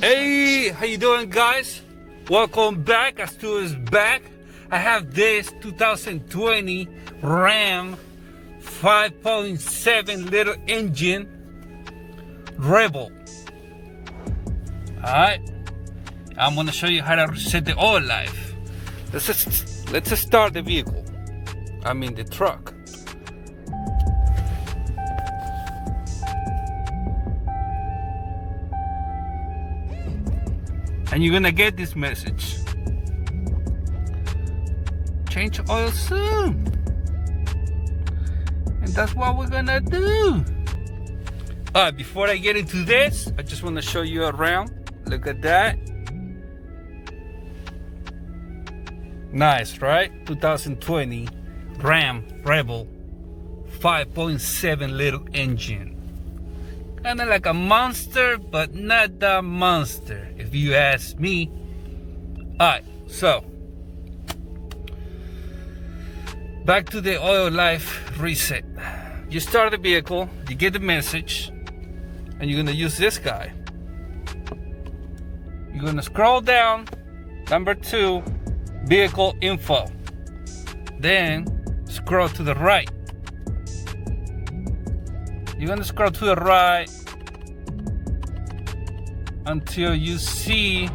Hey, how you doing, guys? Welcome back. Stu is back. I have this 2020 Ram 5.7 liter engine Rebel. Alright, I'm gonna show you how to reset the oil life. Let's just start the vehicle. I mean the truck. And you're gonna get this message. Change oil soon. And that's what we're gonna do. Alright, before I get into this, I just wanna show you around. Look at that. Nice, right? 2020 Ram Rebel 5.7 liter engine. Kinda like a monster, but not that monster, if you ask me. Alright, so back to the oil life reset. You start the vehicle, you get the message, and you're gonna use this guy. You're gonna scroll down, number 2, vehicle info. Then scroll to the right. You're gonna scroll to the right until you see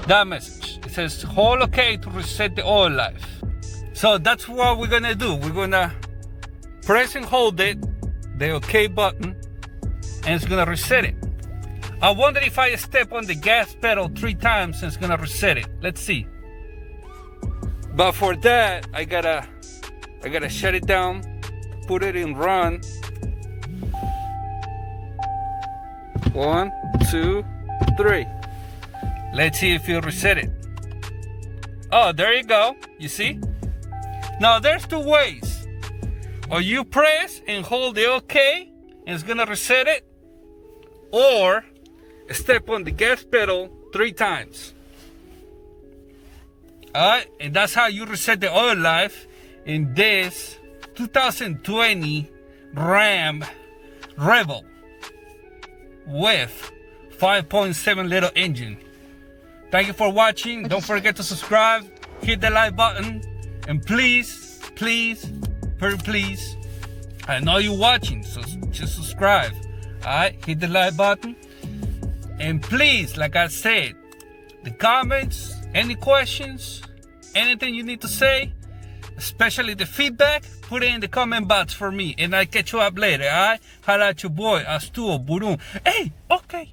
that message. It says hold OK to reset the oil life. So that's what we're gonna do. We're gonna press and hold it, the OK button, and it's gonna reset it. I wonder if I step on the gas pedal 3 times and it's gonna reset it. Let's see. But for that, I gotta shut it down, put it in run. 1, 2, 3. Let's see if you reset it. Oh, there you go. You see? Now there's 2 ways. Or you press and hold the OK and it's gonna reset it, or step on the gas pedal 3 times. Alright, and that's how you reset the oil life in this 2020 Ram Rebel with 5.7 liter engine. Thank you for watching. Don't forget to subscribe, hit the like button, and please, very please, I know you're watching, so just subscribe. Alright, hit the like button, and please, like I said, the comments, any questions, anything you need to say, especially the feedback, put it in the comment box for me, and I'll catch you up later. Alright, holla at your boy, Stu Burum. Hey, okay.